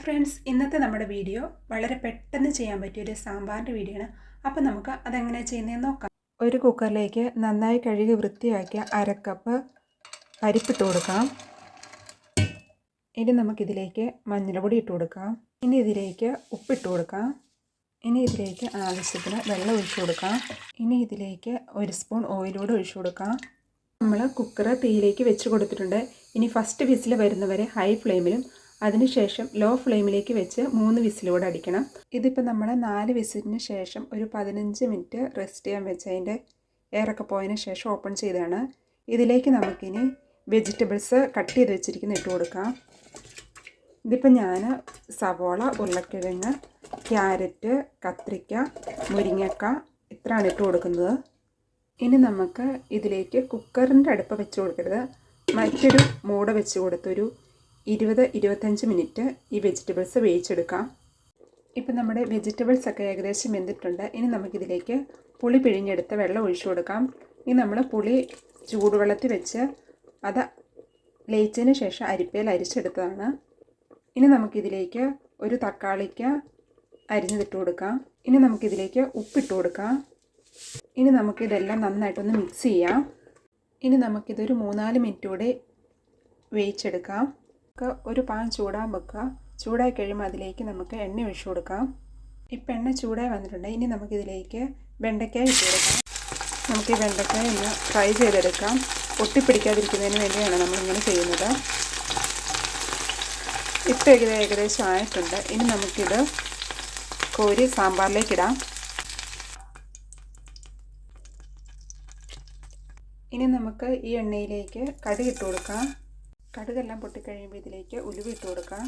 Friends, ഇന്നത്തെ നമ്മുടെ video വളരെ പെട്ടെന്ന് ചെയ്യാൻ പറ്റിയൊരു സാമ്പാറിൻ്റെ വീഡിയോ ആണ്. അപ്പോൾ നമുക്ക് അതെങ്ങനെ ചെയ്യുന്നതെന്ന് നോക്കാം. ഒരു കുക്കറിലേക്ക് നന്നായി കഴുകി വൃത്തിയാക്കിയ അരക്കപ്പ് പരിപ്പിട്ട് കൊടുക്കാം. ഇനി നമുക്കിതിലേക്ക് മഞ്ഞൾപ്പൊടി ഇട്ട് കൊടുക്കാം. ഇനി ഇതിലേക്ക് ഉപ്പിട്ട് കൊടുക്കാം. ഇനി ഇതിലേക്ക് ആവശ്യത്തിന് വെള്ളം ഒഴിച്ചു കൊടുക്കാം. ഇനി ഇതിലേക്ക് 1 സ്പൂൺ ഓയിലൂടെ ഒഴിച്ചു കൊടുക്കാം. നമ്മൾ കുക്കർ തീയിലേക്ക് വെച്ച് കൊടുത്തിട്ടുണ്ട്. ഇനി ഫസ്റ്റ് വിസിൽ വരുന്നവരെ ഹൈ ഫ്ലെയിമിലും അതിനുശേഷം ലോ ഫ്ലെയിമിലേക്ക് വെച്ച് 3 വിസിലൂടെ അടിക്കണം. ഇതിപ്പോൾ നമ്മൾ 4 വിസിലിന് ശേഷം ഒരു 15 മിനിറ്റ് റെസ്റ്റ് ചെയ്യാൻ വെച്ച് അതിൻ്റെ എയറൊക്കെ പോയതിന് ശേഷം ഓപ്പൺ ചെയ്തതാണ്. ഇതിലേക്ക് നമുക്കിനി വെജിറ്റബിൾസ് കട്ട് ചെയ്ത് വെച്ചിരിക്കുന്ന ഇട്ട് കൊടുക്കാം. ഇതിപ്പോൾ ഞാൻ സവോള, ഉരുളക്കിഴങ്ങ്, ക്യാരറ്റ്, കത്രിക്ക, മുരിങ്ങക്ക ഇത്രയാണ് ഇട്ട് കൊടുക്കുന്നത്. ഇനി നമുക്ക് ഇതിലേക്ക് കുക്കറിൻ്റെ അടുപ്പ് വെച്ച് കൊടുക്കരുത്, മറ്റൊരു മൂട വെച്ച് കൊടുത്തൊരു 20-25 മിനിറ്റ് ഈ വെജിറ്റബിൾസ് വേവിച്ചെടുക്കാം. ഇപ്പം നമ്മുടെ വെജിറ്റബിൾസ് ഒക്കെ ഏകദേശം വെന്തിട്ടുണ്ട്. ഇനി നമുക്കിതിലേക്ക് പുളി പിഴിഞ്ഞെടുത്ത് വെള്ളം ഒഴിച്ചു കൊടുക്കാം. ഇനി നമ്മൾ പുളി ചൂടുവെള്ളത്തിൽ വെച്ച് അത് ലയിച്ചതിന് ശേഷം അരിപ്പയിൽ അരിച്ചെടുത്തതാണ്. ഇനി നമുക്കിതിലേക്ക് ഒരു തക്കാളിക്ക് അരിഞ്ഞിട്ട് കൊടുക്കാം. ഇനി നമുക്കിതിലേക്ക് ഉപ്പിട്ട് കൊടുക്കാം. ഇനി നമുക്കിതെല്ലാം നന്നായിട്ടൊന്ന് മിക്സ് ചെയ്യാം. ഇനി നമുക്കിതൊരു 3-4 മിനിറ്റ് കൂടെ വേവിച്ചെടുക്കാം. ഒരു പാൻ ചൂടാൻ വെക്കുക. ചൂടായി കഴിയുമ്പോൾ അതിലേക്ക് നമുക്ക് എണ്ണ ഒഴിച്ചു കൊടുക്കാം. ഇപ്പം എണ്ണ ചൂടായി വന്നിട്ടുണ്ട്. ഇനി നമുക്കിതിലേക്ക് വെണ്ടയ്ക്കായ ഇട്ട് കൊടുക്കാം. നമുക്ക് ഈ വെണ്ടയ്ക്കായ ഒന്ന് ഫ്രൈ ചെയ്തെടുക്കാം. ഒട്ടിപ്പിടിക്കാതിരിക്കുന്നതിന് വേണ്ടിയാണ് നമ്മളിങ്ങനെ ചെയ്യുന്നത്. ഇപ്പം ഏകദേശം ആയിട്ടുണ്ട്. ഇനി നമുക്കിത് കോരി സാമ്പാറിലേക്കിടാം. ഇനി നമുക്ക് ഈ എണ്ണയിലേക്ക് കടുക് ഇട്ട് കൊടുക്കാം. കടുകെല്ലാം പൊട്ടിക്കഴിയുമ്പോൾ ഇതിലേക്ക് ഉലുവ ഇട്ട് കൊടുക്കാം.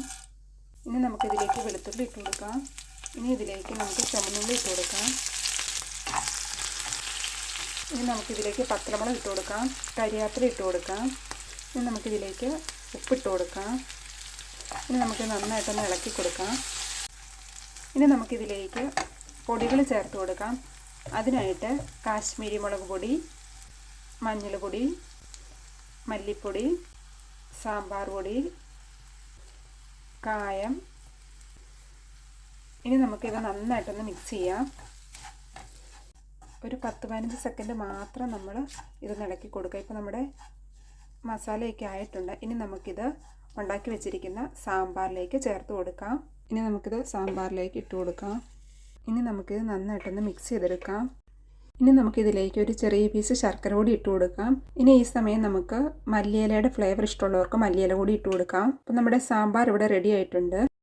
ഇനി നമുക്കിതിലേക്ക് വെളുത്തുള്ളി ഇട്ട് കൊടുക്കാം. ഇനി ഇതിലേക്ക് നമുക്ക് ചുമന്നുള്ളി ഇട്ട് കൊടുക്കാം. ഇനി നമുക്കിതിലേക്ക് പച്ചമുളക് ഇട്ട് കൊടുക്കാം. കരിയാപ്പില ഇട്ട് കൊടുക്കാം. ഇനി നമുക്കിതിലേക്ക് ഉപ്പിട്ട് കൊടുക്കാം. ഇനി നമുക്ക് നന്നായിട്ടൊന്ന് ഇളക്കി കൊടുക്കാം. ഇനി നമുക്കിതിലേക്ക് പൊടികൾ ചേർത്ത് കൊടുക്കാം. അതിനായിട്ട് കാശ്മീരി മുളക് പൊടി, മഞ്ഞൾപ്പൊടി, മല്ലിപ്പൊടി, സാമ്പാർ പൊടി, കായം. ഇനി നമുക്കിത് നന്നായിട്ടൊന്ന് മിക്സ് ചെയ്യാം. ഒരു 10-15 സെക്കൻഡ് മാത്രം നമ്മൾ ഇത് ഇളക്കി കൊടുക്കുക. ഇപ്പോൾ നമ്മുടെ മസാലയൊക്കെ ആയിട്ടുണ്ട്. ഇനി നമുക്കിത് ഉണ്ടാക്കി വെച്ചിരിക്കുന്ന സാമ്പാറിലേക്ക് ചേർത്ത് കൊടുക്കാം. ഇനി നമുക്കിത് സാമ്പാറിലേക്ക് ഇട്ട് കൊടുക്കാം. ഇനി നമുക്കിത് നന്നായിട്ടൊന്ന് മിക്സ് ചെയ്തെടുക്കാം. ഇനി നമുക്കിതിലേക്ക് ഒരു ചെറിയ പീസ് ശർക്കര കൂടി ഇട്ട് കൊടുക്കാം. ഇനി ഈ സമയം നമുക്ക് മല്ലിയിലയുടെ ഫ്ലേവർ ഇഷ്ടമുള്ളവർക്ക് മല്ലിയില കൂടി ഇട്ട് കൊടുക്കാം. അപ്പോൾ നമ്മുടെ സാമ്പാർ ഇവിടെ റെഡി ആയിട്ടുണ്ട്.